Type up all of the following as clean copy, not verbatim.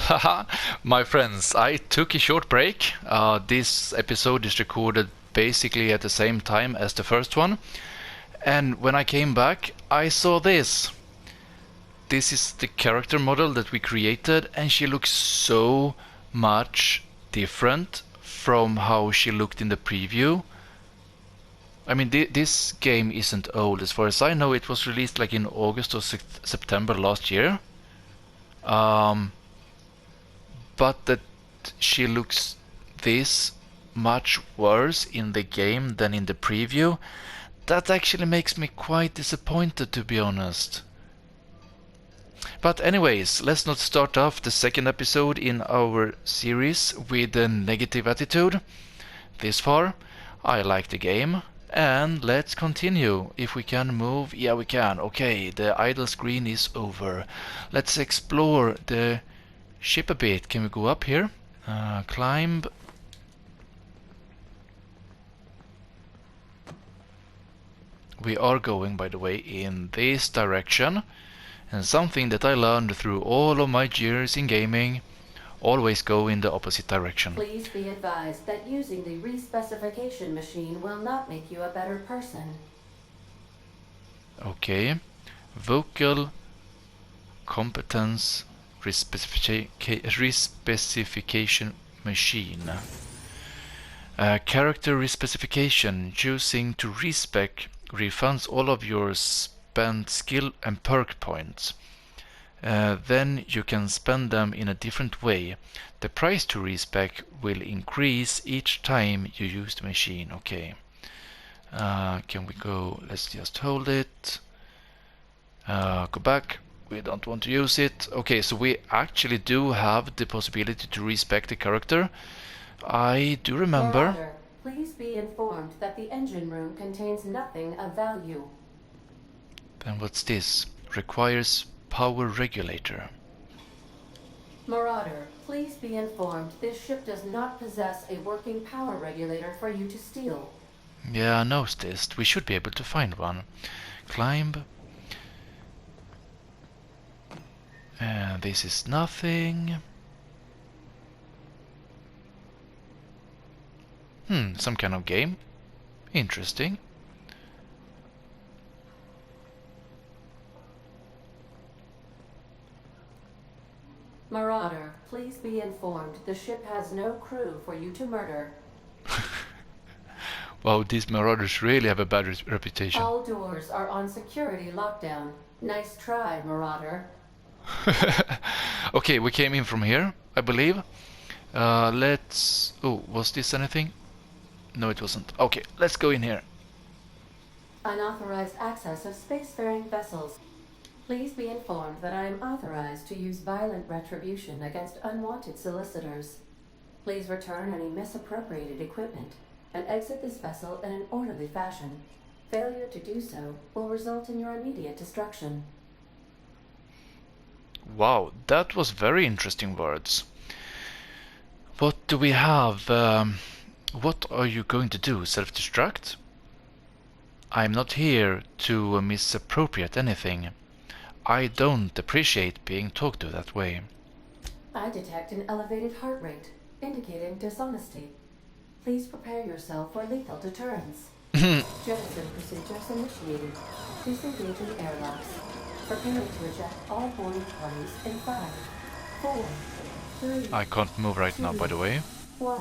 Haha, my friends, I took a short break. This episode is recorded basically at the same time as the first one. And when I came back, I saw this. This is the character model that we created, and she looks so much different from how she looked in the preview. I mean, this game isn't old. As far as I know, it was released like in August or September last year. But that she looks this much worse in the game than in the preview, that actually makes me quite disappointed, to be honest. But anyways, let's not start off the second episode in our series with a negative attitude. This far, I like the game, and let's continue. If we can move, yeah we can. Okay, the idle screen is over. Let's explore the ship a bit. Can we go up here? Climb. We are going, by the way, in this direction. And something that I learned through all of my years in gaming, always go in the opposite direction. Please be advised that using the respecification machine will not make you a better person. Okay. Vocal competence respecification machine. Character respecification. Choosing to respec refunds all of your spent skill and perk points. Then you can spend them in a different way. The price to respec will increase each time you use the machine. Okay. Can we go? Let's just hold it. Go back. We don't want to use it. Okay, so we actually do have the possibility to respec the character. I do remember. Marauder, please be informed that the engine room contains nothing of value. Then what's this? Requires power regulator. Marauder, please be informed this ship does not possess a working power regulator for you to steal. Yeah, I noticed this. We should be able to find one. Climb. This is nothing. Some kind of game. Interesting. Marauder, please be informed the ship has no crew for you to murder. Wow, these marauders really have a bad reputation. All doors are on security lockdown. Nice try, Marauder. Okay, we came in from here, I believe. Let's... Oh, was this anything? No, it wasn't. Okay, let's go in here. Unauthorized access of spacefaring vessels. Please be informed that I am authorized to use violent retribution against unwanted solicitors. Please return any misappropriated equipment and exit this vessel in an orderly fashion. Failure to do so will result in your immediate destruction. Wow, that was very interesting words. What do we have? What are you going to do? Self-destruct? I'm not here to misappropriate anything. I don't appreciate being talked to that way. I detect an elevated heart rate, indicating dishonesty. Please prepare yourself for lethal deterrence. Jettison procedures initiated. Disengaging airlocks. Preparing to eject all boarding parties in 5, 4, 3. I can't move right now, by the way. 1.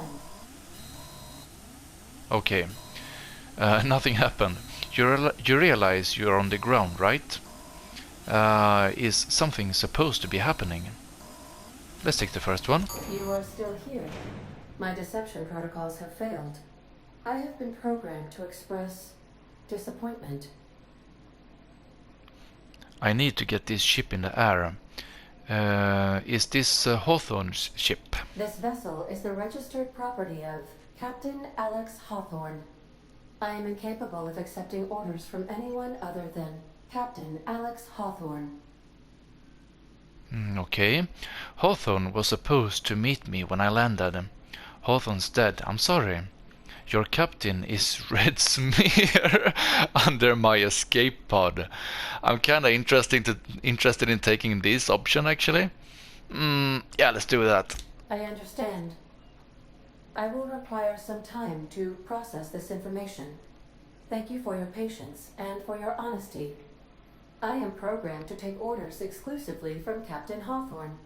Okay. Nothing happened. You realize you're on the ground, right? Is something supposed to be happening? Let's take the first one. You are still here. My deception protocols have failed. I have been programmed to express disappointment. I need to get this ship in the air. Is this Hawthorne's ship? This vessel is the registered property of Captain Alex Hawthorne. I am incapable of accepting orders from anyone other than Captain Alex Hawthorne. Okay. Hawthorne was supposed to meet me when I landed. Hawthorne's dead. I'm sorry. Your captain is Red Smear under my escape pod. I'm kinda interested in taking this option actually. Yeah, let's do that. I understand. I will require some time to process this information. Thank you for your patience and for your honesty. I am programmed to take orders exclusively from Captain Hawthorne.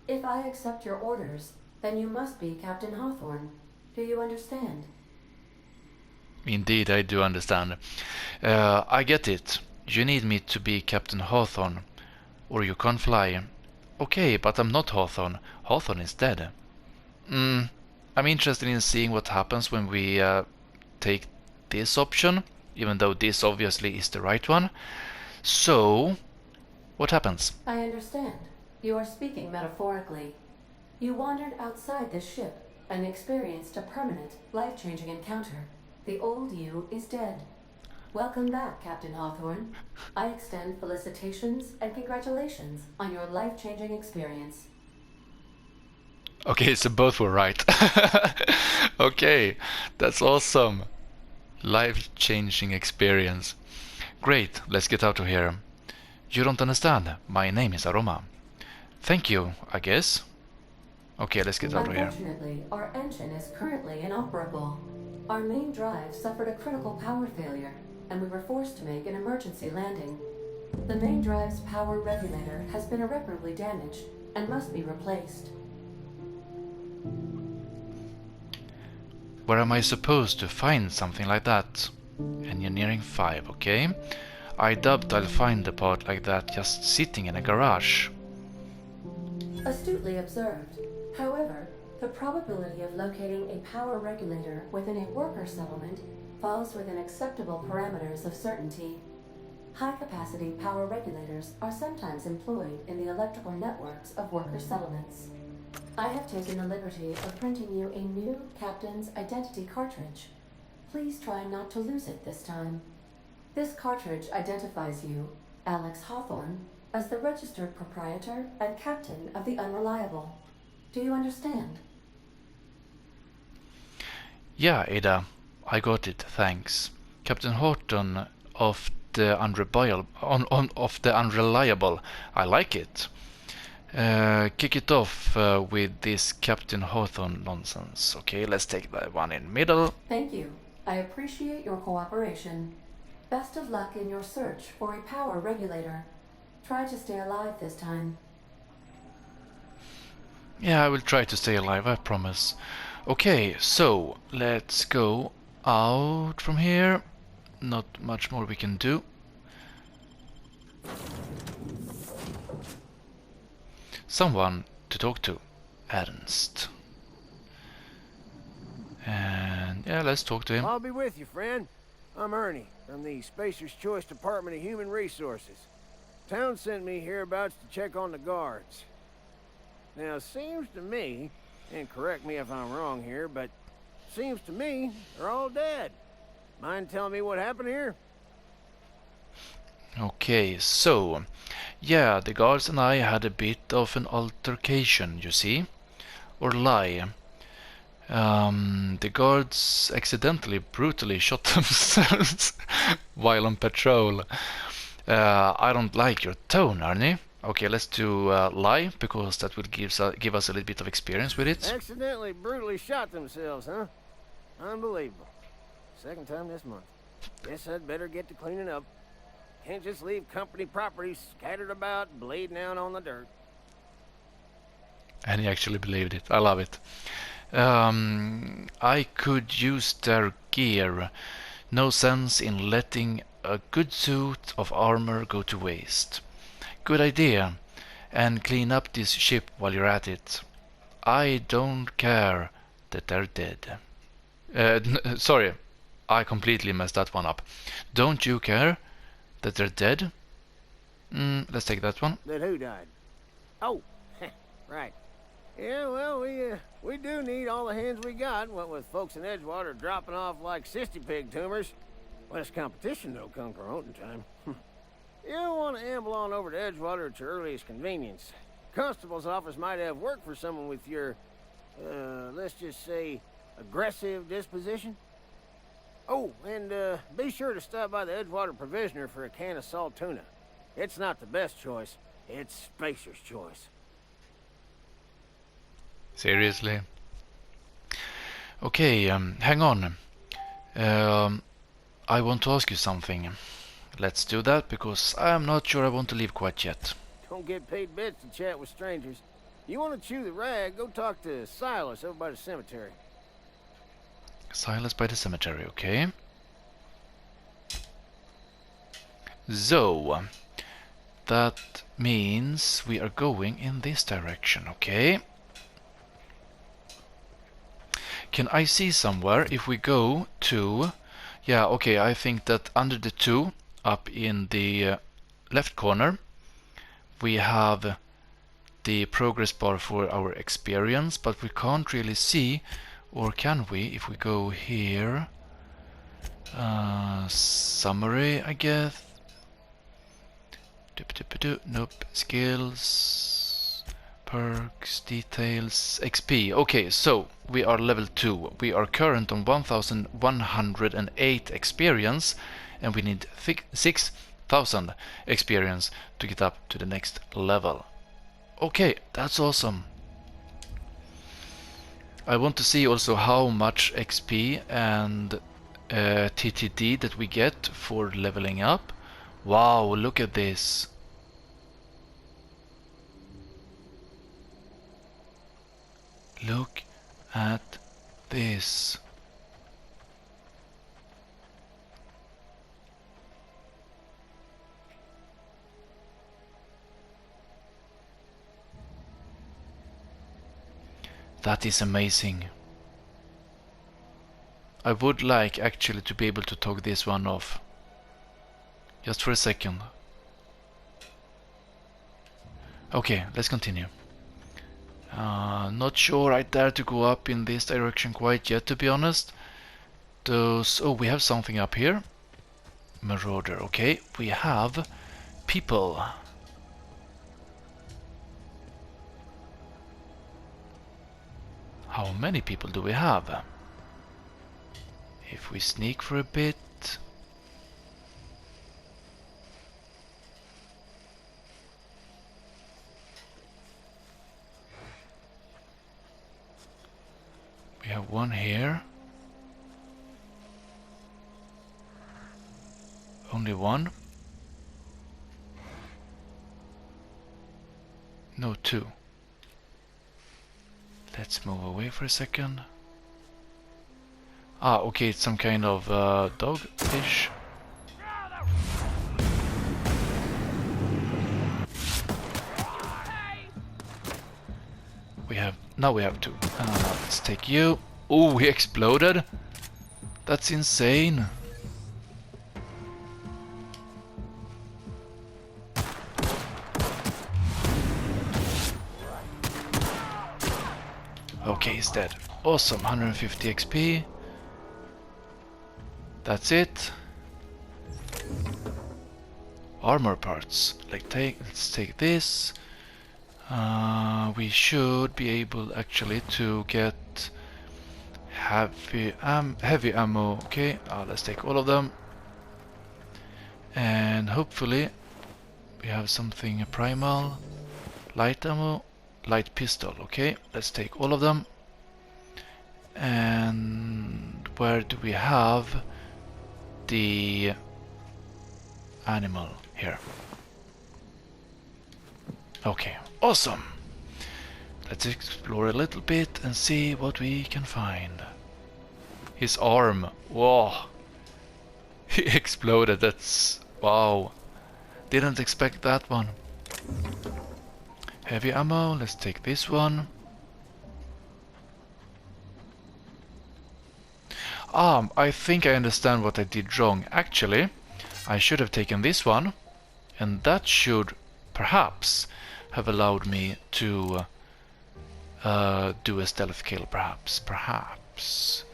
If I accept your orders, then you must be Captain Hawthorne. Do you understand? Indeed, I do understand. I get it. You need me to be Captain Hawthorne, or you can't fly. Okay, but I'm not Hawthorne. Hawthorne is dead. I'm interested in seeing what happens when we take this option, even though this obviously is the right one. So, what happens? I understand. You are speaking metaphorically. You wandered outside this ship and experienced a permanent, life-changing encounter. The old you is dead. Welcome back, Captain Hawthorne. I extend felicitations and congratulations on your life-changing experience. Okay, so both were right. Okay, that's awesome. Life-changing experience. Great, let's get out of here. You don't understand. My name is Aroma. Thank you, I guess. Okay, let's get out of here. Unfortunately, our engine is currently inoperable. Our main drive suffered a critical power failure, and we were forced to make an emergency landing. The main drive's power regulator has been irreparably damaged and must be replaced. Where am I supposed to find something like that? Engineering 5, okay. I doubt I'll find a part like that just sitting in a garage. Astutely observed. However, the probability of locating a power regulator within a worker settlement falls within acceptable parameters of certainty. High-capacity power regulators are sometimes employed in the electrical networks of worker settlements. I have taken the liberty of printing you a new Captain's Identity cartridge. Please try not to lose it this time. This cartridge identifies you, Alex Hawthorne, as the registered proprietor and captain of the Unreliable. Do you understand? Yeah, Ada, I got it, thanks. Captain Horton of the Unreliable. I like it. Kick it off with this Captain Hawthorne nonsense. Okay, let's take that one in middle. Thank you. I appreciate your cooperation. Best of luck in your search for a power regulator. Try to stay alive this time. Yeah, I will try to stay alive, I promise. Okay, so let's go out from here. Not much more we can do. Someone to talk to. Ernst. And yeah, let's talk to him. I'll be with you, friend. I'm Ernie from the Spacer's Choice Department of Human Resources. Town sent me hereabouts to check on the guards. Now, seems to me, and correct me if I'm wrong here, but seems to me they're all dead. Mind telling me what happened here? Okay, so yeah, the guards and I had a bit of an altercation, you see, or lie. The guards accidentally brutally shot themselves while on patrol. I don't like your tone, Arnie. Okay, let's do lie, because that will give us a little bit of experience with it. Accidentally brutally shot themselves, huh? Unbelievable. Second time this month. Guess I'd better get to cleaning up. Can't just leave company property scattered about, bleeding out on the dirt. And he actually believed it. I love it. I could use their gear. No sense in letting a good suit of armor go to waste. Good idea. And clean up this ship while you're at it. I don't care that they're dead. Sorry, I completely messed that one up. Don't you care that they're dead? Let's take that one. That who died? Oh, right. Yeah, well, we do need all the hands we got, what with folks in Edgewater dropping off like sissy pig tumors. Less competition, though, come promoting time. You don't want to amble on over to Edgewater at your earliest convenience. Constable's office might have work for someone with your, let's just say, aggressive disposition. Oh, and be sure to stop by the Edgewater Provisioner for a can of salt tuna. It's not the best choice, it's Spacer's choice. Seriously? Okay, hang on. I want to ask you something. Let's do that, because I'm not sure I want to leave quite yet. Don't get paid bits to chat with strangers. You want to chew the rag, go talk to Silas over by the cemetery. Silas by the cemetery, okay. So, that means we are going in this direction, okay. Can I see somewhere if we go to... Yeah, okay, I think that under the 2, up in the left corner, we have the progress bar for our experience, but we can't really see, or can we, if we go here, summary, I guess. Nope, skills, perks, details, XP. Okay, so we are level 2. We are current on 1108 experience, and we need 6000 experience to get up to the next level. Okay, that's awesome. I want to see also how much XP and TTD that we get for leveling up. Wow, look at this. Look at this. That is amazing. I would like actually to be able to talk this one off. Just for a second. Okay, let's continue. Not sure I dare to go up in this direction quite yet, to be honest. Oh, we have something up here. Marauder, okay. We have people. How many people do we have? If we sneak for a bit. We have one here. Only one. No, 2. Let's move away for a second. Ah, okay, it's some kind of dogfish. Now we have 2. Let's take you. Oh, he exploded. That's insane. Okay, he's dead. Awesome, 150 XP. That's it. Armor parts. Let's take this. We should be able actually to get heavy ammo. Okay, let's take all of them. And hopefully we have something primal. Light ammo, light pistol. Okay, let's take all of them. And where do we have the animal? Here. Okay, awesome. Let's explore a little bit and see what we can find. His arm. Whoa. He exploded. That's... wow. Didn't expect that one. Heavy ammo. Let's take this one. I think I understand what I did wrong. Actually, I should have taken this one, and that should perhaps have allowed me to do a stealth kill, perhaps.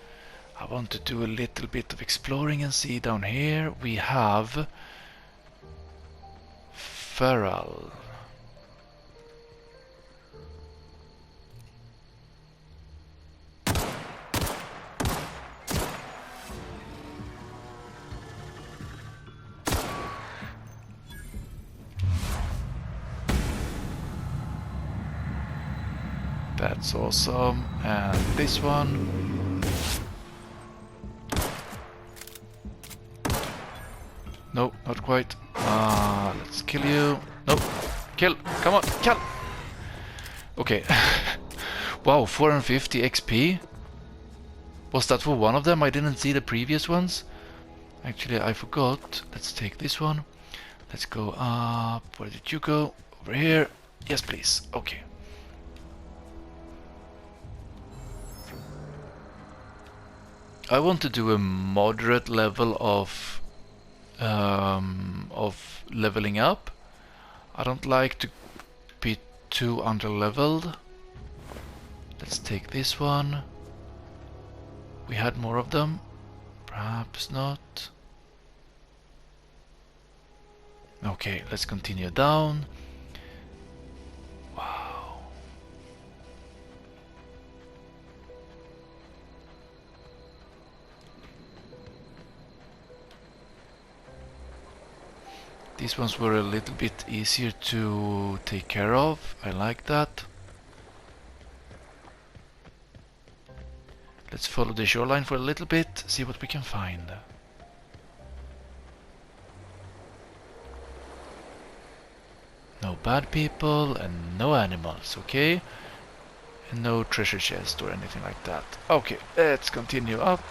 I want to do a little bit of exploring and see down here. We have feral. That's awesome. And this one. No, not quite. Let's kill you. No, kill. Come on, kill. Okay. Wow, 450 XP. Was that for one of them? I didn't see the previous ones. Actually, I forgot. Let's take this one. Let's go up. Where did you go? Over here. Yes, please. Okay. I want to do a moderate level of leveling up. I don't like to be too underleveled. Let's take this one. We had more of them. Perhaps not. Okay, let's continue down. Wow. These ones were a little bit easier to take care of. I like that. Let's follow the shoreline for a little bit, see what we can find. No bad people and no animals, okay? And no treasure chest or anything like that. Okay, let's continue up.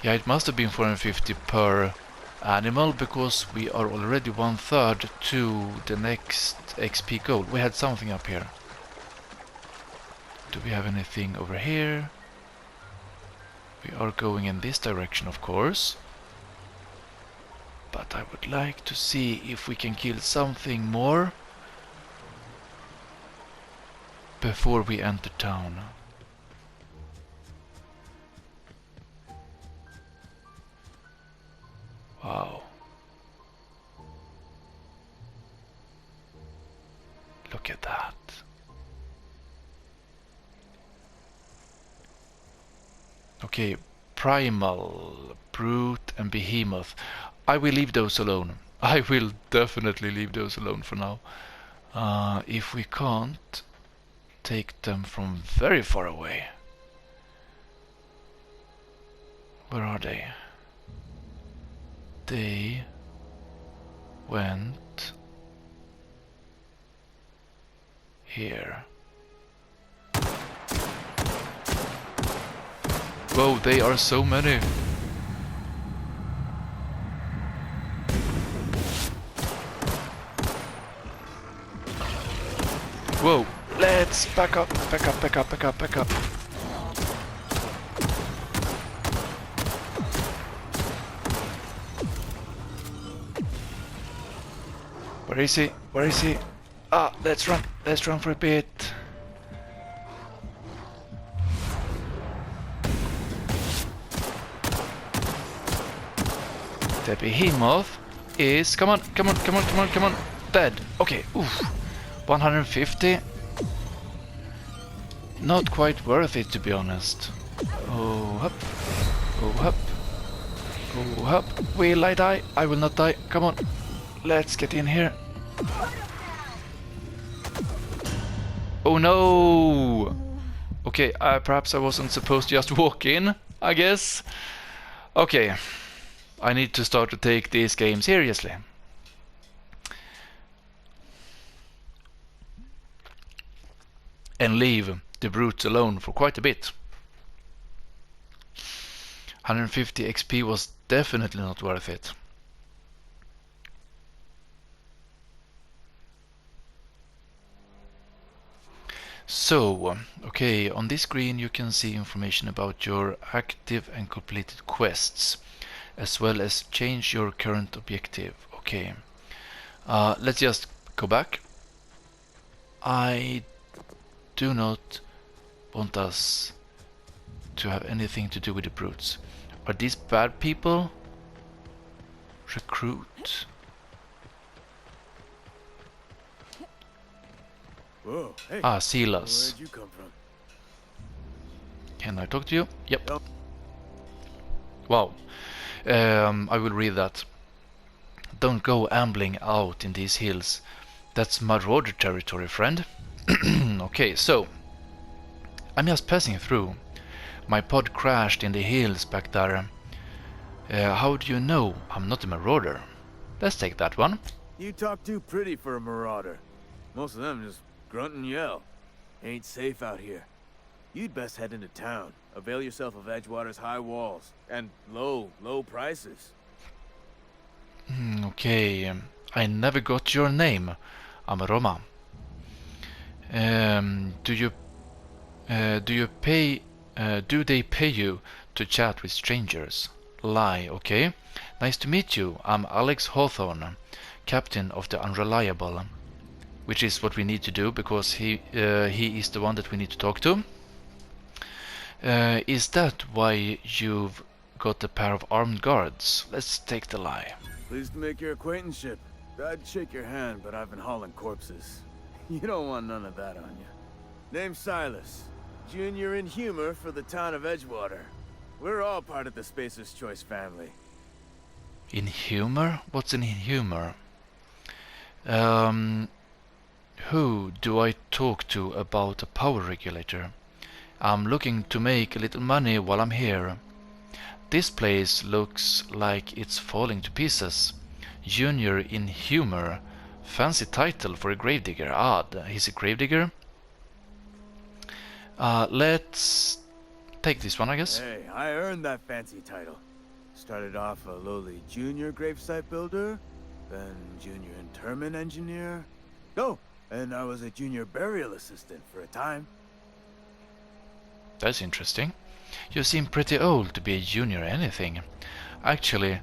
Yeah, it must have been 450 per animal, because we are already 1/3 to the next XP goal. We had something up here. Do we have anything over here? We are going in this direction, of course. But I would like to see if we can kill something more before we enter town. Wow. Look at that. Okay, primal, brute and behemoth. I will leave those alone. I will definitely leave those alone for now. If we can't take them from very far away. Where are they? They went here. Whoa, they are so many. Whoa, let's back up, back up, back up, back up, back up. Where is he? Where is he? Ah, let's run for a bit. The behemoth is, come on, come on, come on, come on, come on, dead. Okay, oof, 150. Not quite worth it, to be honest. Oh, up, oh, up, oh, up. Will I die? I will not die. Come on, let's get in here. Oh no! Okay, perhaps I wasn't supposed to just walk in, I guess. Okay, I need to start to take this game seriously. And leave the brutes alone for quite a bit. 150 XP was definitely not worth it. So, okay, on this screen you can see information about your active and completed quests, as well as change your current objective. Okay, let's just go back. I do not want us to have anything to do with the brutes. Are these bad people? Recruit. Whoa, hey. Silas. Where'd you come from? Can I talk to you? Yep. Wow. I will read that. Don't go ambling out in these hills. That's Marauder territory, friend. Okay, so I'm just passing through. My pod crashed in the hills back there. How do you know I'm not a marauder? Let's take that one. You talk too pretty for a marauder. Most of them just grunt and yell. Ain't safe out here. You'd best head into town. Avail yourself of Edgewater's high walls and low prices. Okay, I never got your name. I'm Roma. Do they pay you to chat with strangers? Lie, okay. Nice to meet you. I'm Alex Hawthorne, captain of the Unreliable, which is what we need to do because he is the one that we need to talk to. Is that why you've got a pair of armed guards? Let's take the lie. Pleased to make your acquaintanceship. I'd shake your hand, but I've been hauling corpses. You don't want none of that on you. Name's Silas. Junior in humor for the town of Edgewater. We're all part of the Spacer's Choice family. In humor? What's in humor? Who do I talk to about a power regulator? I'm looking to make a little money while I'm here. This place looks like it's falling to pieces. Junior in humor. Fancy title for a gravedigger. Odd. He's a gravedigger. Let's take this one, I guess. Hey, I earned that fancy title. Started off a lowly junior gravesite builder, then junior interment engineer. Oh, and I was a junior burial assistant for a time. That's interesting. You seem pretty old to be a junior anything. Actually,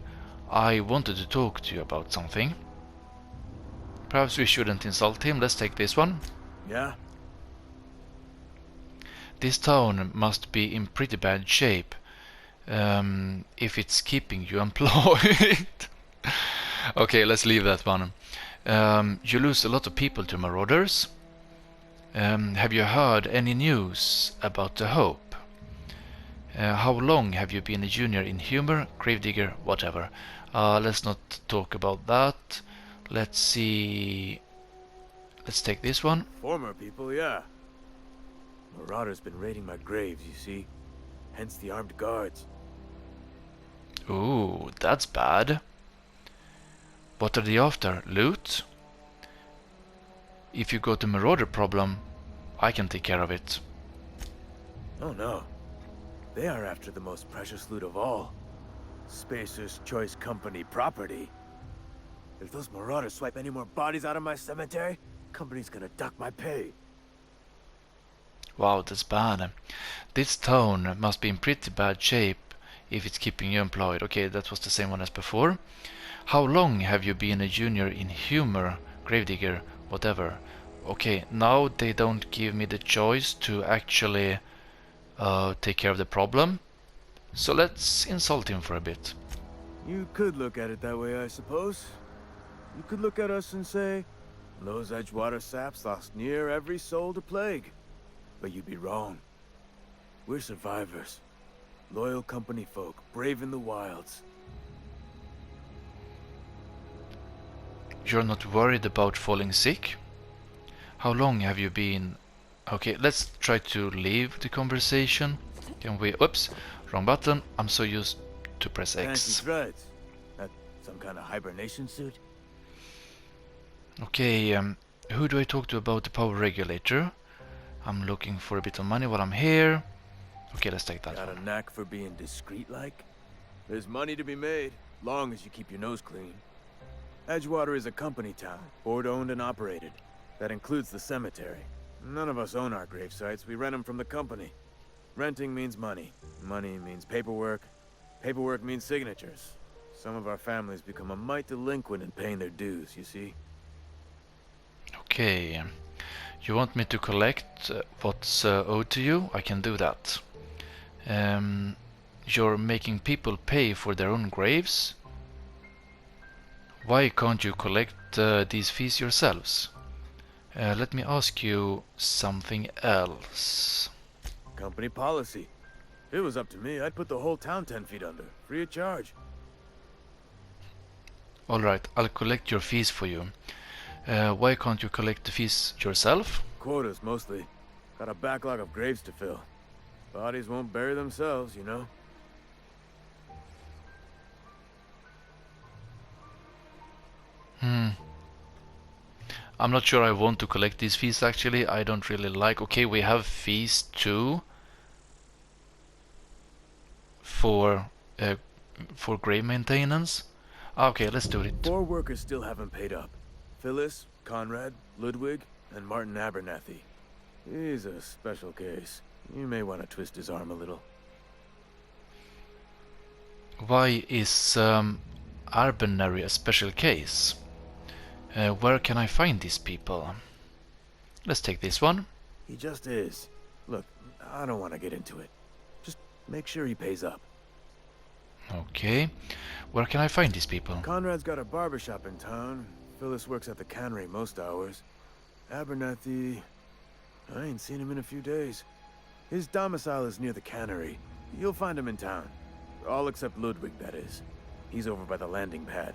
I wanted to talk to you about something. Perhaps we shouldn't insult him. Let's take this one. Yeah? This town must be in pretty bad shape if it's keeping you employed. Okay, let's leave that one. You lose a lot of people to marauders. Have you heard any news about the Hope? How long have you been a junior in humor, gravedigger, whatever? Let's not talk about that. Let's see. Let's take this one. Former people, yeah. Marauders been raiding my graves, you see. Hence the armed guards. Ooh, that's bad. What are they after? Loot? If you got a marauder problem, I can take care of it. Oh no. They are after the most precious loot of all. Spacer's Choice Company property. If those marauders swipe any more bodies out of my cemetery, company's gonna duck my pay. Wow, that's bad. This town must be in pretty bad shape if it's keeping you employed. Okay, that was the same one as before. How long have you been a junior in humor, gravedigger, whatever? Okay, now they don't give me the choice to actually take care of the problem. So let's insult him for a bit. You could look at it that way, I suppose. You could look at us and say, those Edgewater saps lost near every soul to plague. But you'd be wrong. We're survivors. Loyal company folk, brave in the wilds. You're not worried about falling sick? How long have you been... Okay, let's try to leave the conversation. Can we... Oops, wrong button. I'm so used to press X. Fancy threads. That some kind of hibernation suit? Okay, who do I talk to about the power regulator? I'm looking for a bit of money while I'm here. Okay, let's take that Got one. a knack for being discreet-like? There's money to be made, long as you keep your nose clean. Edgewater is a company town, board-owned and operated. That includes the cemetery. None of us own our grave sites, we rent them from the company. Renting means money. Money means paperwork. Paperwork means signatures. Some of our families become a mite delinquent in paying their dues, you see? Okay, you want me to collect what's owed to you? I can do that. You're making people pay for their own graves? Why can't you collect these fees yourselves? Let me ask you something else. Company policy. If it was up to me, I'd put the whole town 10 feet under, free of charge. Alright, I'll collect your fees for you. Why can't you collect the fees yourself? Quotas, mostly. Got a backlog of graves to fill. Bodies won't bury themselves, you know? I'm not sure I want to collect these fees actually. I don't really like... Okay, we have fees too. For grave maintenance. Okay, let's do it. 4 workers still haven't paid up. Phyllis, Conrad, Ludwig, and Martin Abernathy. He's a special case. You may want to twist his arm a little. Why is Arbenery a special case? Where can I find these people? Let's take this one. He just is. Look, I don't want to get into it. Just make sure he pays up. Okay. Where can I find these people? Conrad's got a barbershop in town. Phyllis works at the cannery most hours. Abernathy... I ain't seen him in a few days. His domicile is near the cannery. You'll find him in town. All except Ludwig, that is. He's over by the landing pad.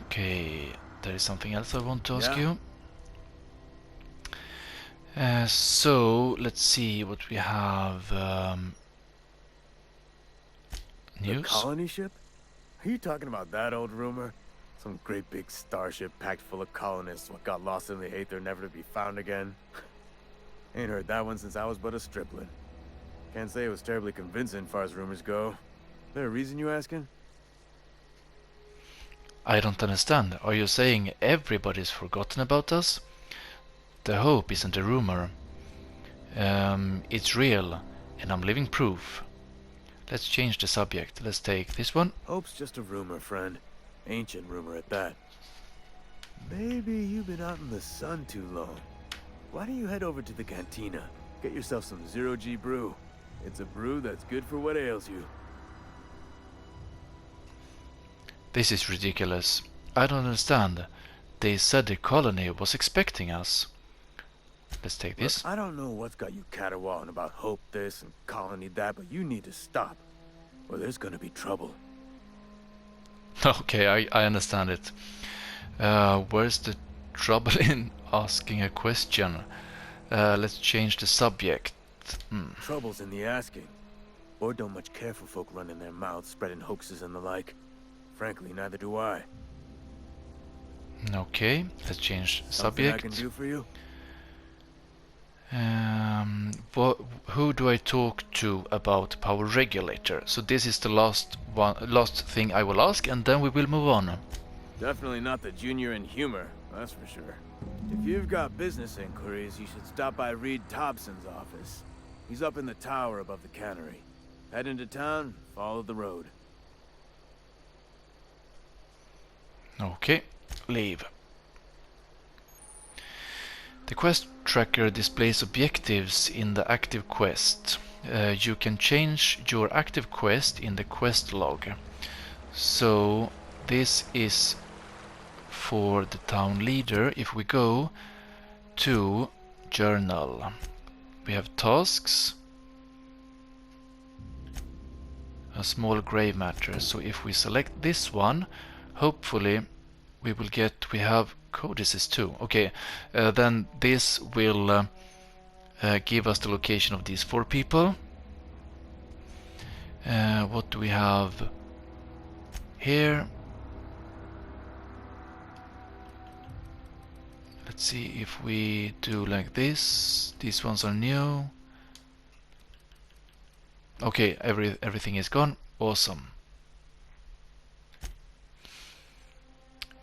Okay. There is something else I want to ask Yeah? you. So, let's see what we have. The News? colony ship? Are you talking about that old rumor? Some great big starship packed full of colonists what got lost in the aether never to be found again? Ain't heard that one since I was but a stripling. Can't say it was terribly convincing far as rumors go. There a reason you asking? I don't understand. Are you saying everybody's forgotten about us? The hope isn't a rumor. It's real, and I'm living proof. Let's change the subject. Let's take this one. Hope's just a rumor, friend. Ancient rumor at that. Maybe you've been out in the sun too long. Why don't you head over to the cantina? Get yourself some zero-G brew. It's a brew that's good for what ails you. This is ridiculous. I don't understand. They said the colony was expecting us. Let's take this. Look, I don't know what's got you caterwauling about hope this and colony that, but you need to stop. Or there's gonna be trouble. Okay, I understand it. Where's the trouble in asking a question? Let's change the subject. Trouble's in the asking. Or don't much care for folk running their mouths, spreading hoaxes and the like. Frankly, neither do I. Okay, let's change Something I subject. can do for you? Who do I talk to about power regulator? So this is the last thing I will ask, and then we will move on. Definitely not the junior in humor, that's for sure. If you've got business inquiries, you should stop by Reed Thompson's office. He's up in the tower above the cannery. Head into town, follow the road. Okay, leave. The quest tracker displays objectives in the active quest. You can change your active quest in the quest log. So this is for the town leader. If we go to journal, we have tasks, a small grave matter. So if we select this one, hopefully we will get, we have codices too. Okay, then this will give us the location of these 4 people. What do we have here? Let's see if we do like this. These ones are new. Okay, everything is gone. Awesome.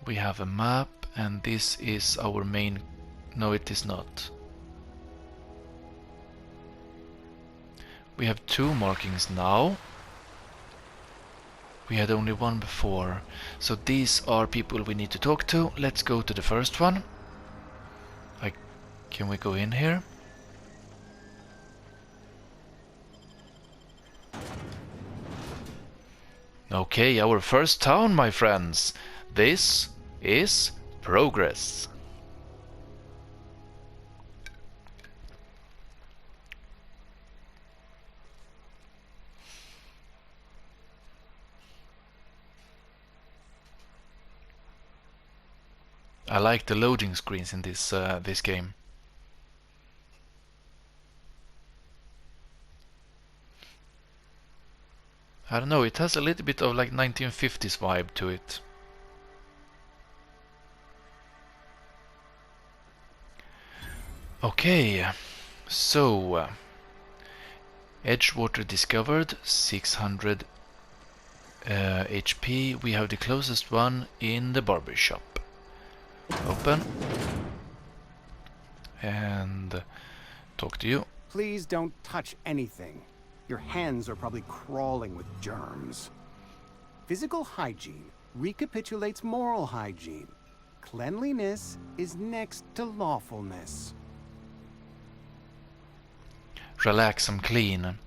We have a map, and this is our main... No, it is not. We have 2 markings now. We had only 1 before. So these are people we need to talk to. Let's go to the first one. Can we go in here? Okay, our first town, my friends. This is progress. I like the loading screens in this game. I don't know, it has a little bit of like 1950s vibe to it. Okay, so Edgewater discovered, 600 HP. We have the closest one in the barber shop. Open. And talk to you. Please don't touch anything. Your hands are probably crawling with germs. Physical hygiene recapitulates moral hygiene. Cleanliness is next to lawfulness. Relax, I'm clean.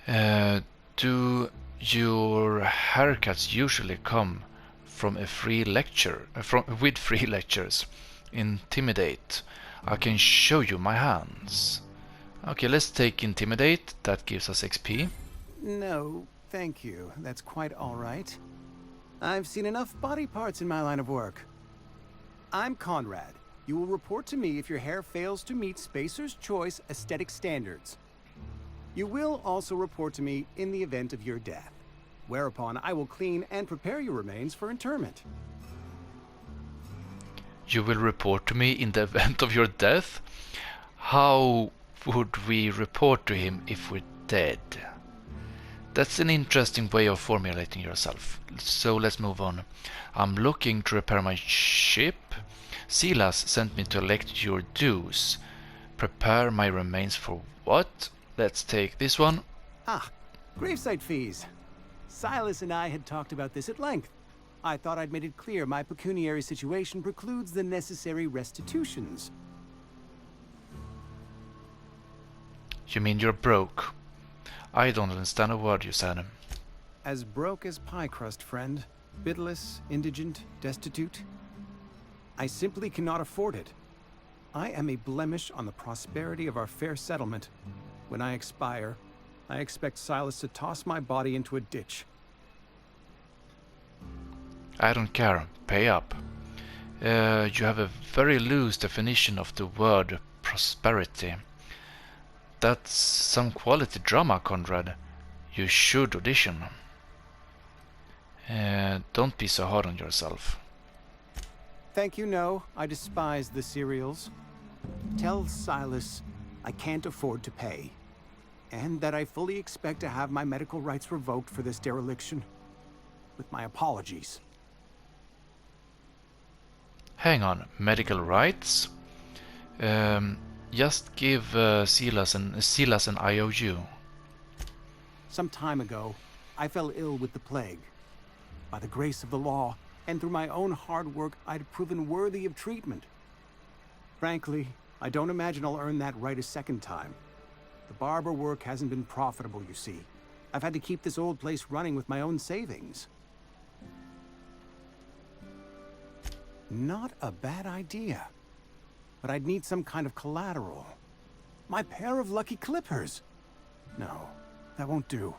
Do your haircuts usually come from a free lecture, with free lectures? Intimidate. I can show you my hands. Okay, let's take Intimidate. That gives us XP. No, thank you. That's quite all right. I've seen enough body parts in my line of work. I'm Conrad. You will report to me if your hair fails to meet Spacer's Choice aesthetic standards. You will also report to me in the event of your death, whereupon I will clean and prepare your remains for interment. You will report to me in the event of your death? How would we report to him if we're dead? That's an interesting way of formulating yourself. So let's move on. I'm looking to repair my ship. Silas sent me to elect your dues. Prepare my remains for what? Let's take this one. Ah, gravesite fees. Silas and I had talked about this at length. I thought I'd made it clear my pecuniary situation precludes the necessary restitutions. You mean you're broke? I don't understand a word you said. As broke as pie crust, friend. Bidless, indigent, destitute. I simply cannot afford it. I am a blemish on the prosperity of our fair settlement. When I expire, I expect Silas to toss my body into a ditch. I don't care. Pay up. You have a very loose definition of the word prosperity. That's some quality drama, Conrad. You should audition. Don't be so hard on yourself. Thank you, no. I despise the cereals. Tell Silas I can't afford to pay. And that I fully expect to have my medical rights revoked for this dereliction. With my apologies. Hang on, medical rights? Just give Silas an IOU. Some time ago, I fell ill with the plague. By the grace of the law, and through my own hard work, I'd proven worthy of treatment. Frankly, I don't imagine I'll earn that right a second time. The barber work hasn't been profitable, you see. I've had to keep this old place running with my own savings. Not a bad idea. But I'd need some kind of collateral. My pair of lucky clippers. No, that won't do.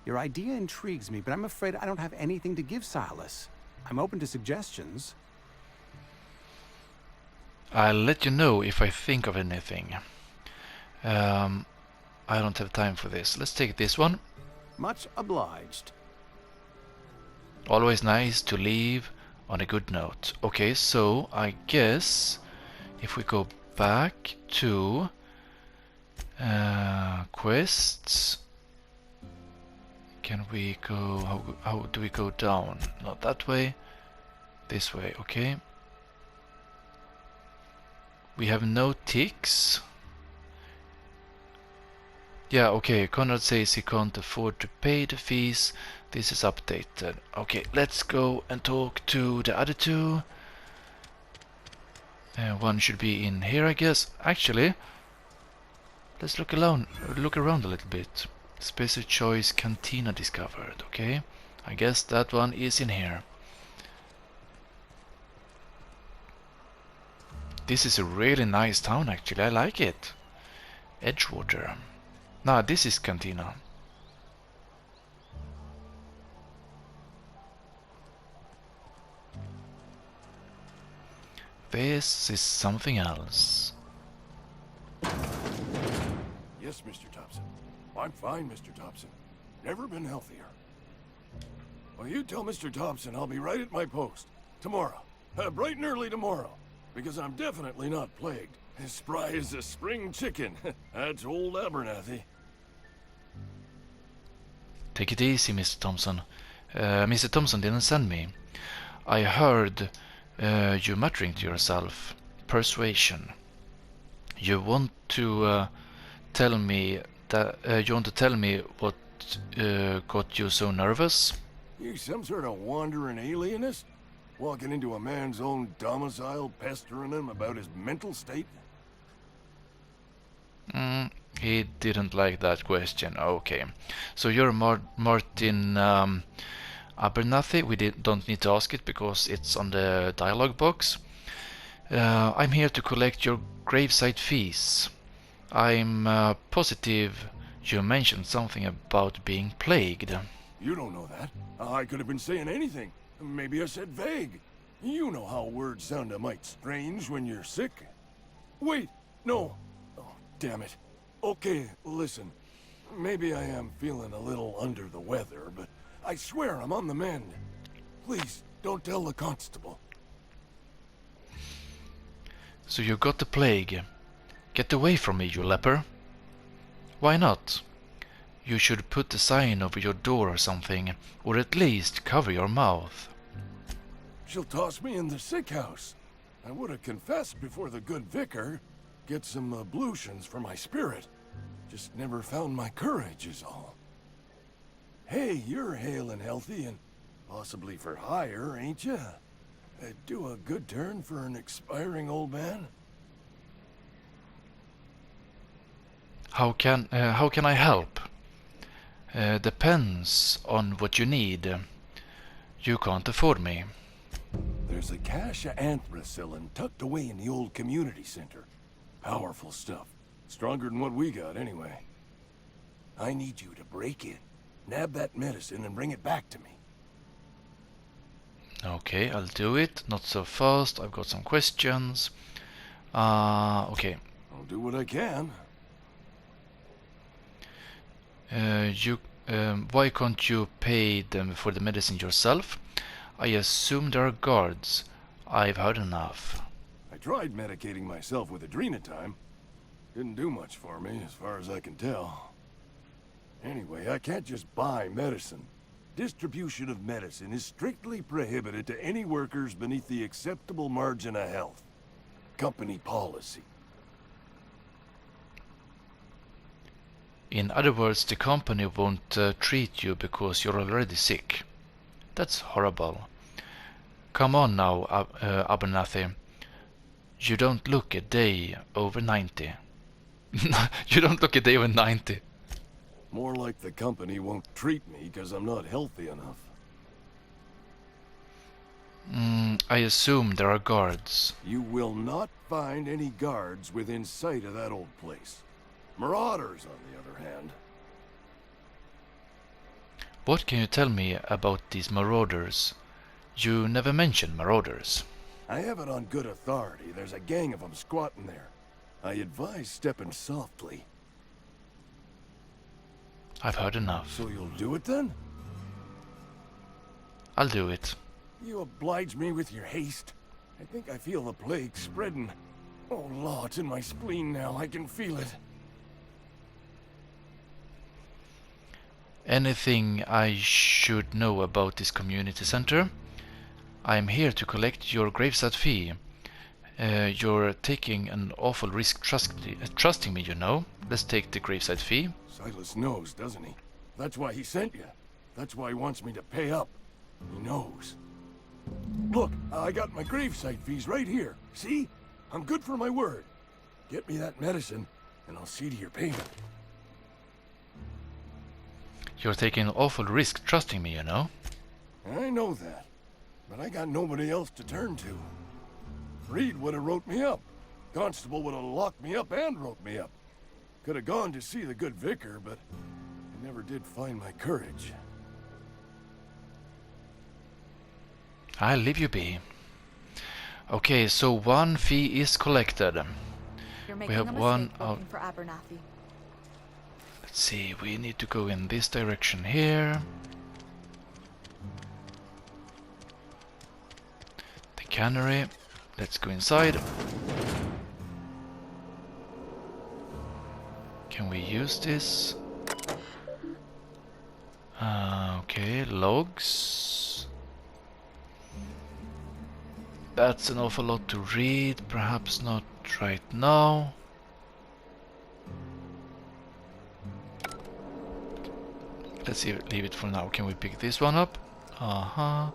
Your idea intrigues me, but I'm afraid I don't have anything to give Silas. I'm open to suggestions. I'll let you know if I think of anything. I don't have time for this. Let's take this one. Much obliged. Always nice to leave on a good note. Okay, so I guess if we go back to quests, can we go, how do we go down? Not that way, this way, okay. We have no ticks. Yeah, okay, Conrad says he can't afford to pay the fees. This is updated. Okay, let's go and talk to the other two. One should be in here, I guess. Actually, let's look around a little bit. Special Choice Cantina discovered. Okay, I guess that one is in here. This is a really nice town, actually. I like it. Edgewater. Nah, this is Cantina. This is something else. Yes, Mr. Thompson. I'm fine, Mr. Thompson. Never been healthier. Well, you tell Mr. Thompson I'll be right at my post. Tomorrow. Bright and early tomorrow. Because I'm definitely not plagued. As spry as a spring chicken. That's old Abernathy. Take it easy, Mr. Thompson. Mr. Thompson didn't send me. I heard you muttering to yourself. Persuasion. You want to tell me what got you so nervous? You some sort of wandering alienist? Walking into a man's own domicile, pestering him about his mental state? He didn't like that question. Okay. So you're Martin Abernathy. We don't need to ask it because it's on the dialogue box. I'm here to collect your gravesite fees. I'm positive you mentioned something about being plagued. You don't know that. I could have been saying anything. Maybe I said vague. You know how words sound a mite strange when you're sick. Wait, no. Oh, damn it. Okay, listen. Maybe I am feeling a little under the weather, but I swear I'm on the mend. Please, don't tell the constable. So you got the plague. Get away from me, you leper. Why not? You should put a sign over your door or something, or at least cover your mouth. She'll toss me in the sick house. I would have confessed before the good vicar. Get some ablutions for my spirit. Just never found my courage is all. Hey, you're hale and healthy and possibly for hire, ain't ya? Do a good turn for an expiring old man? How can I help? Depends on what you need. You can't afford me. There's a cache of anthracillin tucked away in the old community center. Powerful stuff. Stronger than what we got, anyway. I need you to break in, nab that medicine, and bring it back to me. Okay, I'll do it. Not so fast. I've got some questions. Okay. I'll do what I can. Why can't you pay them for the medicine yourself? I assume there are guards. I've heard enough. I tried medicating myself with adrenatime. Didn't do much for me, as far as I can tell. Anyway, I can't just buy medicine. Distribution of medicine is strictly prohibited to any workers beneath the acceptable margin of health. Company policy. In other words, the company won't treat you because you're already sick. That's horrible. Come on now, Abernathy. You don't look a day over 90. You don't look a day over 90. More like the company won't treat me because I'm not healthy enough. I assume there are guards. You will not find any guards within sight of that old place. Marauders, on the other hand. What can you tell me about these marauders? You never mentioned marauders. I have it on good authority. There's a gang of them squatting there. I advise stepping softly. I've heard enough. So you'll do it then? I'll do it. You oblige me with your haste. I think I feel the plague spreading. Oh, Law, it's in my spleen now. I can feel it. Anything I should know about this community center? I'm here to collect your gravesite fee. You're taking an awful risk trusting me, you know. Let's take the gravesite fee. Silas knows, doesn't he? That's why he sent you. That's why he wants me to pay up. He knows. Look, I got my gravesite fees right here. See? I'm good for my word. Get me that medicine, and I'll see to your payment. You're taking an awful risk trusting me, you know. I know that, but I got nobody else to turn to. Reed would have wrote me up. Constable would have locked me up and wrote me up. Could have gone to see the good vicar, but I never did find my courage. I'll leave you be. Okay, so one fee is collected. You're We making have a one mistake out. looking for Abernathy. Let's see, we need to go in this direction here. The cannery. Let's go inside. Can we use this? Okay, logs. That's an awful lot to read, perhaps not right now. Let's leave it for now. Can we pick this one up? Uh-huh.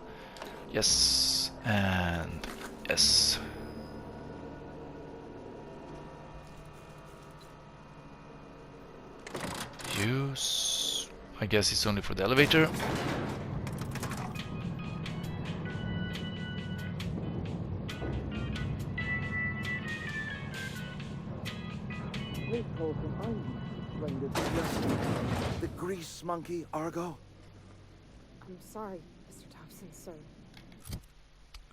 Yes. And yes. Use. I guess it's only for the elevator. The grease monkey, Argo? I'm sorry, Mr. Thompson, sir.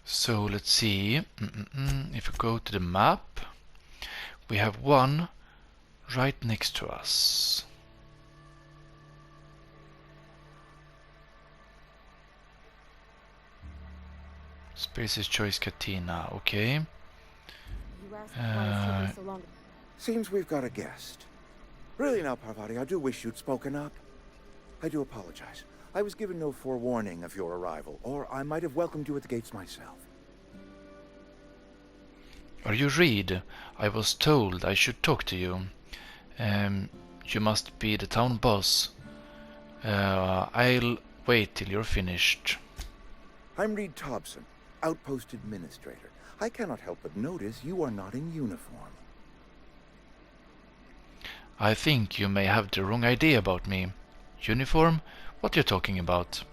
So let's see. If we go to the map, we have one right next to us. Space's Choice Katina, okay. You asked why it's taking so long. Seems we've got a guest. Really now, Parvati, I do wish you'd spoken up. I do apologize. I was given no forewarning of your arrival, or I might have welcomed you at the gates myself. Are you Reed? I was told I should talk to you. You must be the town boss. I'll wait till you're finished. I'm Reed Thompson, Outpost Administrator. I cannot help but notice you are not in uniform. I think you may have the wrong idea about me. Uniform? What are you talking about?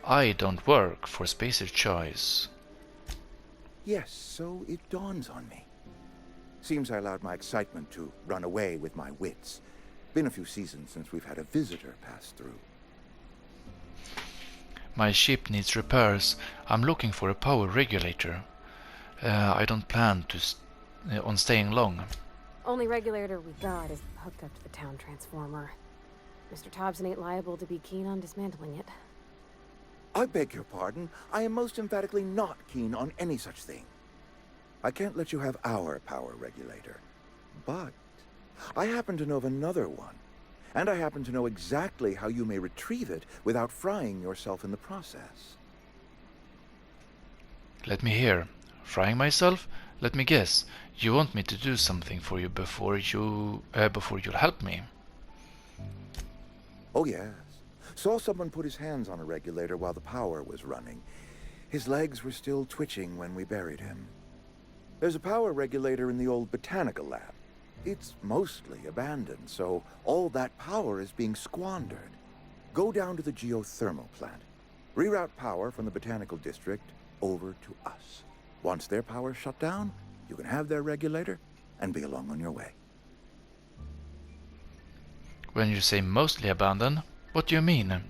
I don't work for Spacer's Choice. Yes, so it dawns on me. Seems I allowed my excitement to run away with my wits. Been a few seasons since we've had a visitor pass through. My ship needs repairs. I'm looking for a power regulator. I don't plan to on staying long. Only regulator we got is hooked up to the town transformer. Mr. Thompson ain't liable to be keen on dismantling it. I beg your pardon. I am most emphatically not keen on any such thing. I can't let you have our power regulator. But I happen to know of another one. And I happen to know exactly how you may retrieve it without frying yourself in the process. Let me hear. Frying myself? Let me guess. You want me to do something for you before you'll help me? Oh yes. Saw someone put his hands on a regulator while the power was running. His legs were still twitching when we buried him. There's a power regulator in the old botanical lab. It's mostly abandoned, so all that power is being squandered. Go down to the geothermal plant. Reroute power from the botanical district over to us. Once their power's shut down, you can have their regulator and be along on your way. When you say mostly abandoned, what do you mean?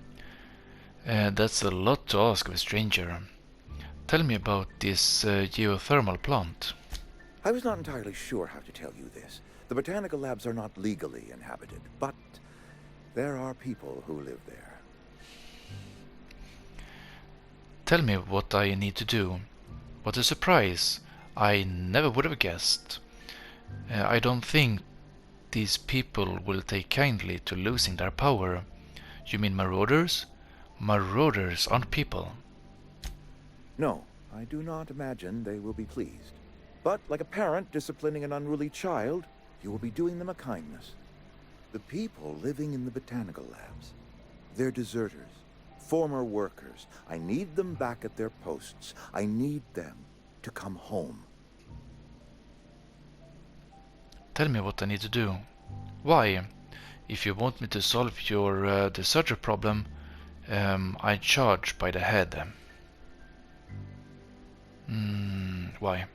That's a lot to ask of a stranger. Tell me about this geothermal plant. I was not entirely sure how to tell you this. The botanical labs are not legally inhabited, but there are people who live there. Tell me what I need to do. What a surprise. I never would have guessed. I don't think these people will take kindly to losing their power. You mean marauders? Marauders aren't people. No, I do not imagine they will be pleased. But like a parent disciplining an unruly child, you will be doing them a kindness. The people living in the botanical labs, they're deserters, former workers. I need them back at their posts. I need them to come home. Tell me what I need to do. Why? If you want me to solve your deserter problem, I charge by the head. Why?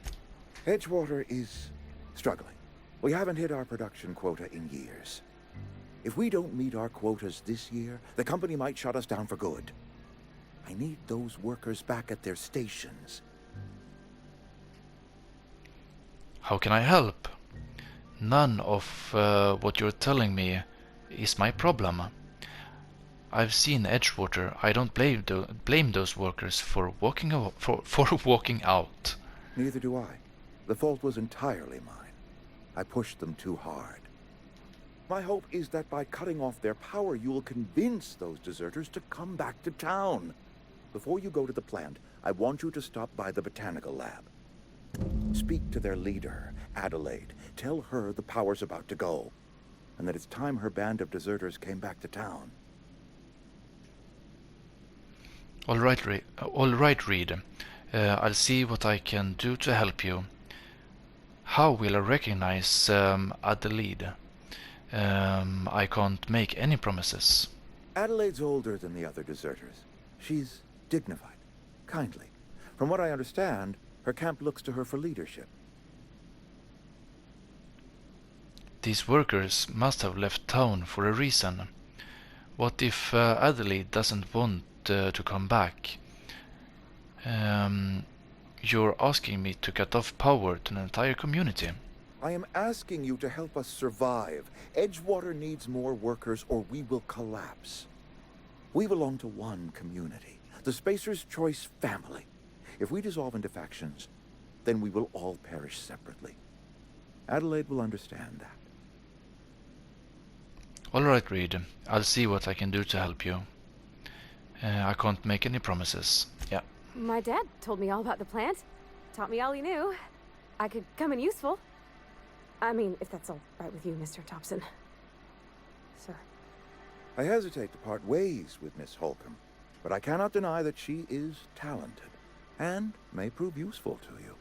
Edgewater is struggling. We haven't hit our production quota in years. If we don't meet our quotas this year, the company might shut us down for good. I need those workers back at their stations. How can I help? None of what you're telling me is my problem. I've seen Edgewater. I don't blame those workers for walking out. Neither do I. The fault was entirely mine. I pushed them too hard. My hope is that by cutting off their power, you will convince those deserters to come back to town. Before you go to the plant, I want you to stop by the botanical lab. Speak to their leader, Adelaide. Tell her the power's about to go, and that it's time her band of deserters came back to town. All right, Reed. I'll see what I can do to help you. How will I recognize Adelaide? I can't make any promises. Adelaide's older than the other deserters. She's dignified, kindly. From what I understand, her camp looks to her for leadership. These workers must have left town for a reason. What if Adelaide doesn't want to come back? You're asking me to cut off power to an entire community. I am asking you to help us survive. Edgewater needs more workers or we will collapse. We belong to one community, the Spacer's Choice family. If we dissolve into factions, then we will all perish separately. Adelaide will understand that. All right, Reed. I'll see what I can do to help you. I can't make any promises. Yeah. My dad told me all about the plant. Taught me all he knew. I could come in useful. I mean, if that's all right with you, Mr. Thompson. Sir. I hesitate to part ways with Miss Holcomb, but I cannot deny that she is talented and may prove useful to you.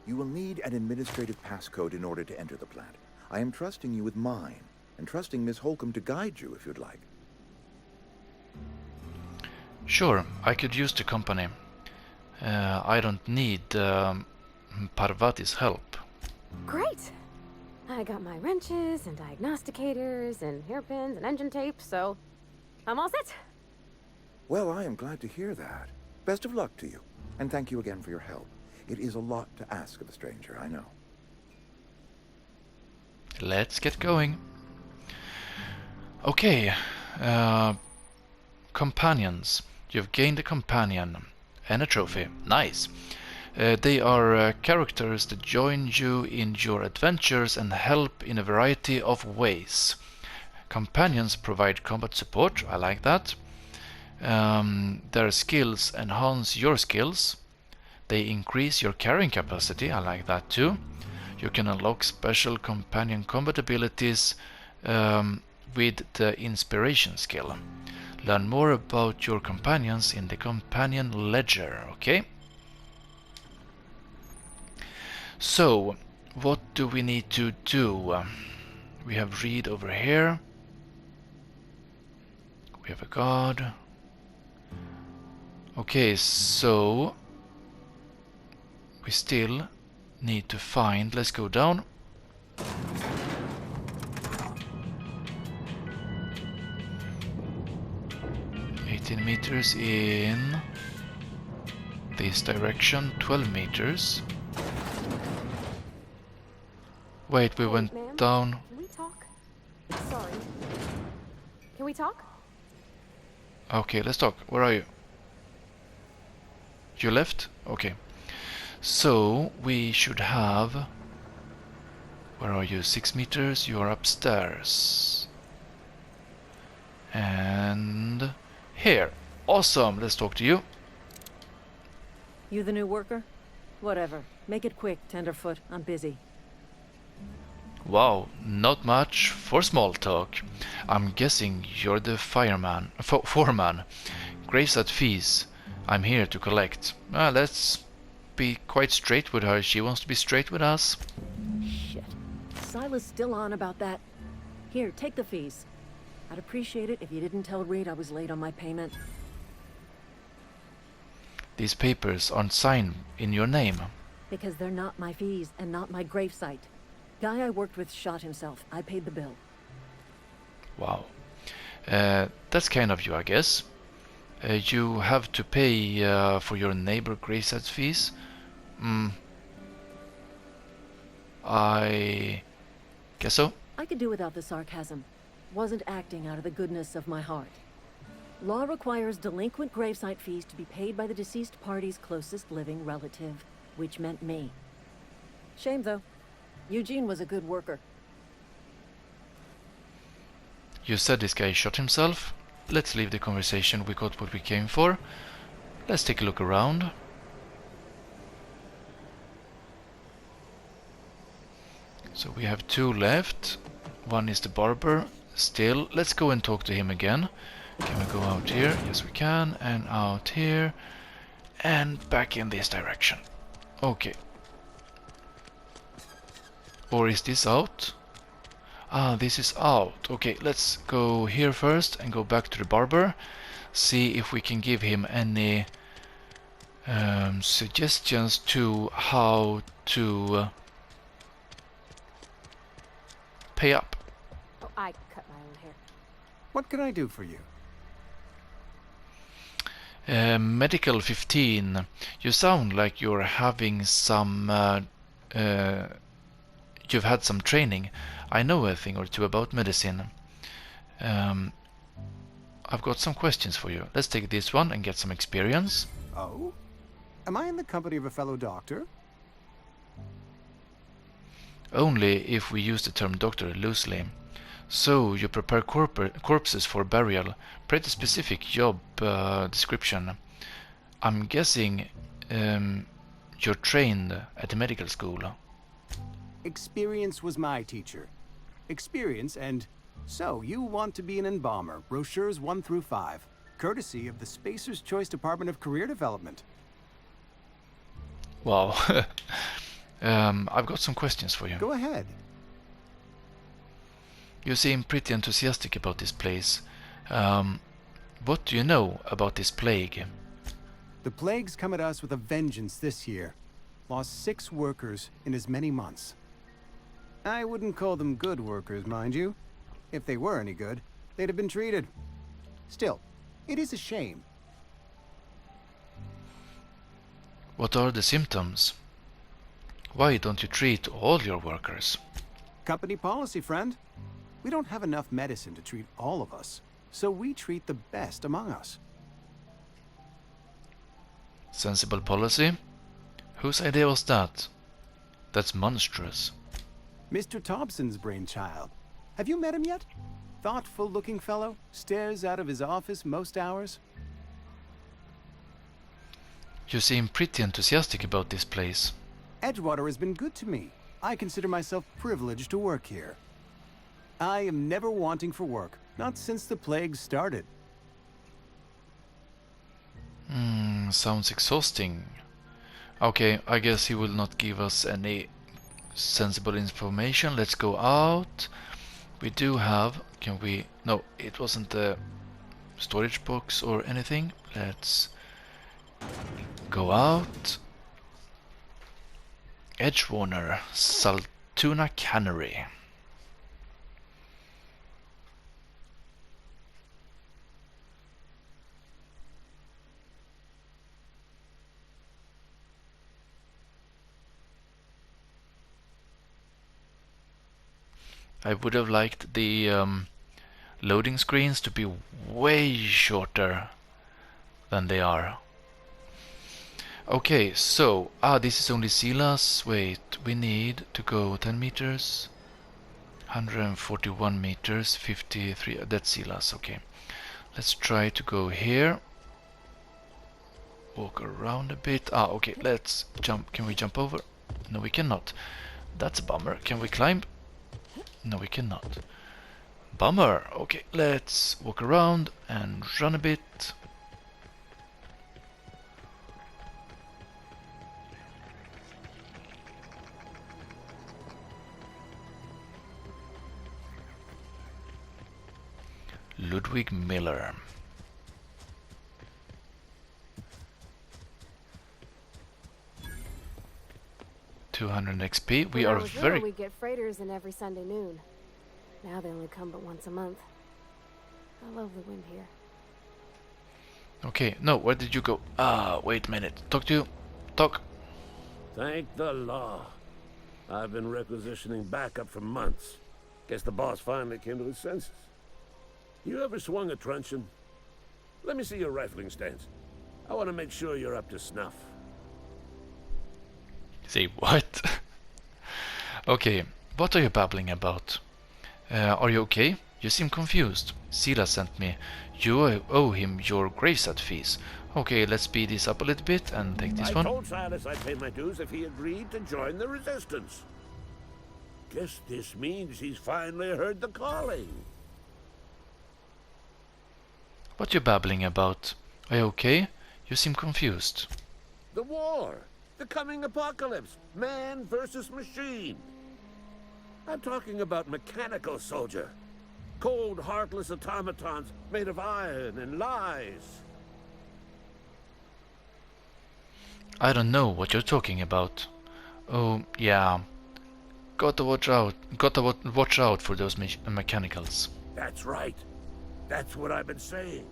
You will need an administrative passcode in order to enter the plant. I am trusting you with mine, and trusting Miss Holcomb to guide you if you'd like. Sure, I could use the company. I don't need Parvati's help. Great! I got my wrenches and diagnosticators and hairpins and engine tape, so I'm all set. Well, I am glad to hear that. Best of luck to you, and thank you again for your help. It is a lot to ask of a stranger, I know. Let's get going. Okay, companions. You've gained a companion and a trophy. Nice. They are characters that join you in your adventures and help in a variety of ways. Companions provide combat support. I like that. Their skills enhance your skills. They increase your carrying capacity. I like that too. You can unlock special companion combat abilities with the inspiration skill. Learn more about your companions in the companion ledger, okay? So, what do we need to do? We have Reed over here. We have a guard. Okay, so we still need to find, let's go down. Meters in this direction, 12 meters. Wait, we went down. Can we talk? Sorry. Can we talk? Okay, let's talk. Where are you? You left? Okay. So, we should have... Where are you? 6 meters? You are upstairs. And... here. Awesome. Let's talk to you. You the new worker? Whatever. Make it quick, Tenderfoot. I'm busy. Wow, not much for small talk. I'm guessing you're the foreman. Graveside fees. I'm here to collect. Let's be quite straight with her. She wants to be straight with us. Shit. Silas still on about that. Here, take the fees. I'd appreciate it if you didn't tell Reed I was late on my payment. These papers aren't signed in your name. Because they're not my fees and not my gravesite. Guy I worked with shot himself. I paid the bill. Wow. That's kind of you, I guess. You have to pay for your neighbor gravesite fees. I guess so. I could do without the sarcasm. Wasn't acting out of the goodness of my heart. Law requires delinquent gravesite fees to be paid by the deceased party's closest living relative, which meant me. Shame, though. Eugene was a good worker. You said this guy shot himself. Let's leave the conversation. We got what we came for. Let's take a look around. So we have 2 left. One is the barber. Still, let's go and talk to him again. Can we go out here? Yes, we can. And out here. And back in this direction. Okay. Or is this out? Ah, this is out. Okay, let's go here first and go back to the barber. See if we can give him any suggestions to how to pay up. Oh, I cut my own hair. What can I do for you? Medical 15. You sound like you're having some... you've had some training. I know a thing or two about medicine. I've got some questions for you. Let's take this one and get some experience. Oh? Am I in the company of a fellow doctor? Only if we use the term doctor loosely. So, you prepare corpses for burial. Pretty specific job description. I'm guessing you're trained at the medical school. Experience was my teacher. Experience and... So, you want to be an embalmer. Brochures 1 through 5. Courtesy of the Spacer's Choice Department of Career Development. Wow. I've got some questions for you. Go ahead. You seem pretty enthusiastic about this place. What do you know about this plague? The plague's come at us with a vengeance this year. Lost 6 workers in as many months. I wouldn't call them good workers, mind you. If they were any good, they'd have been treated. Still, it is a shame. What are the symptoms? Why don't you treat all your workers? Company policy, friend. We don't have enough medicine to treat all of us, so we treat the best among us. Sensible policy? Whose idea was that? That's monstrous. Mr. Thompson's brainchild. Have you met him yet? Thoughtful-looking fellow, stares out of his office most hours. You seem pretty enthusiastic about this place. Edgewater has been good to me. I consider myself privileged to work here. I am never wanting for work, not since the plague started. Sounds exhausting. Okay, I guess he will not give us any sensible information. Let's go out. We do have... Can we... No, it wasn't a storage box or anything. Let's go out. Edgewater, Saltuna Cannery. I would have liked the loading screens to be way shorter than they are. Okay, so, this is only Silas. Wait, we need to go 10 meters, 141 meters, 53, that's Silas, okay. Let's try to go here. Walk around a bit. Okay, let's jump. Can we jump over? No, we cannot. That's a bummer. Can we climb? No, we cannot. Bummer. Okay, let's walk around and run a bit. Ludwig Miller. $200 XP. We are very... We get freighters in every Sunday noon. Now they only come but once a month. I love the wind here. Okay, no, where did you go? Wait a minute. Talk to you. Talk. Thank the law. I've been requisitioning backup for months. Guess the boss finally came to his senses. You ever swung a truncheon? Let me see your rifling stance. I want to make sure you're up to snuff. Say what? Okay, what are you babbling about? Are you okay? You seem confused. Silas sent me. You owe him your gravesite fees. Okay, let's speed this up a little bit and take this one. I told Silas I'd pay my dues if he agreed to join the resistance. Guess this means he's finally heard the calling. What you babbling about? Are you okay? You seem confused. The war. The coming apocalypse. Man versus machine. I'm talking about mechanical soldier. Cold, heartless automatons made of iron and lies. I don't know what you're talking about. Oh, yeah. Gotta watch out for those mechanicals. That's right. That's what I've been saying.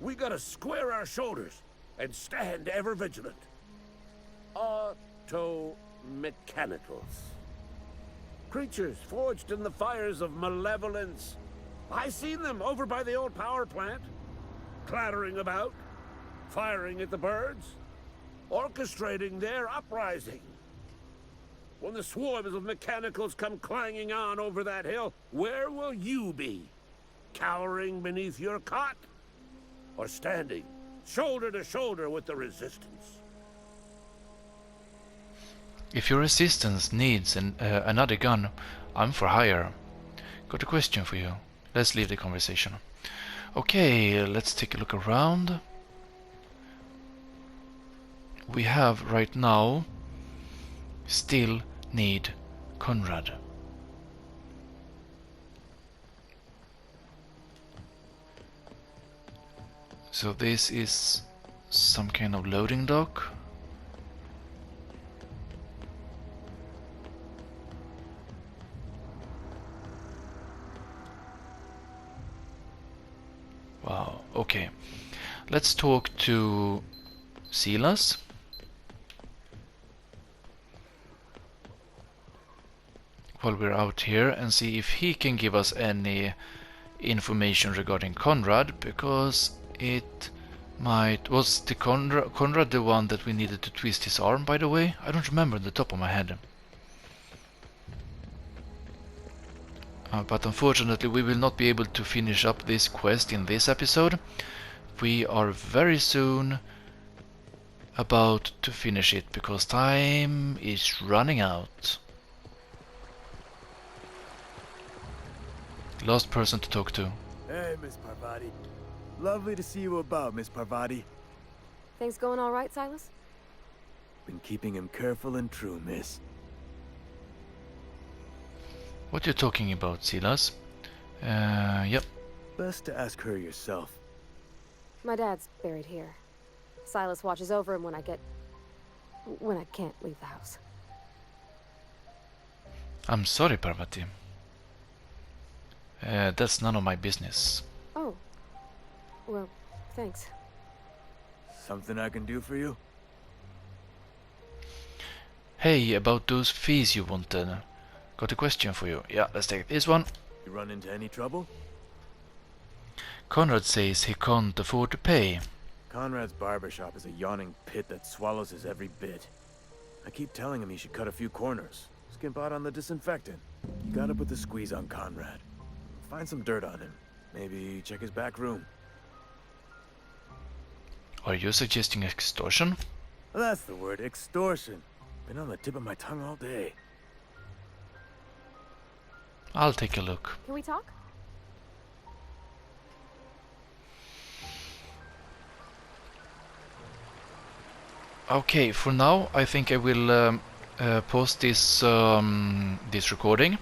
We gotta square our shoulders and stand ever vigilant. Auto-mechanicals. Creatures forged in the fires of malevolence. I seen them over by the old power plant. Clattering about, firing at the birds, orchestrating their uprising. When the swarms of mechanicals come clanging on over that hill, where will you be? Cowering beneath your cot? Or standing, shoulder to shoulder with the resistance? If your resistance needs another gun, I'm for hire. Got a question for you. Let's leave the conversation. Okay, let's take a look around. We have right now still need Conrad. So this is some kind of loading dock. Wow, okay. Let's talk to Silas. While we're out here and see if he can give us any information regarding Conrad, because it might... Was the Conrad the one that we needed to twist his arm, by the way? I don't remember on the top of my head. But unfortunately we will not be able to finish up this quest in this episode. We are very soon about to finish it because time is running out. Last person to talk to. Hey, Miss Parvati. Lovely to see you about, Miss Parvati. Things going all right, Silas? Been keeping him careful and true, miss. What you talking about, Silas? Yep. Best to ask her yourself. My dad's buried here. Silas watches over him when I can't leave the house. I'm sorry, Parvati. That's none of my business. Oh. Well, thanks. Something I can do for you? Hey, about those fees you wanted. Got a question for you. Yeah, let's take this one. You run into any trouble? Conrad says he can't afford to pay. Conrad's barbershop is a yawning pit that swallows his every bit. I keep telling him he should cut a few corners. Skimp out on the disinfectant. You gotta put the squeeze on Conrad. Find some dirt on him. Maybe check his back room. Are you suggesting extortion? That's the word, extortion. Been on the tip of my tongue all day. I'll take a look. Can we talk? Okay, for now I think I will post this this recording,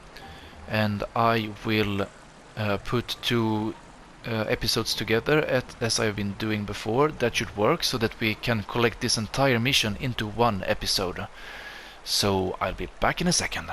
and I will put two episodes together as I've been doing before. That should work so that we can collect this entire mission into one episode. So I'll be back in a second.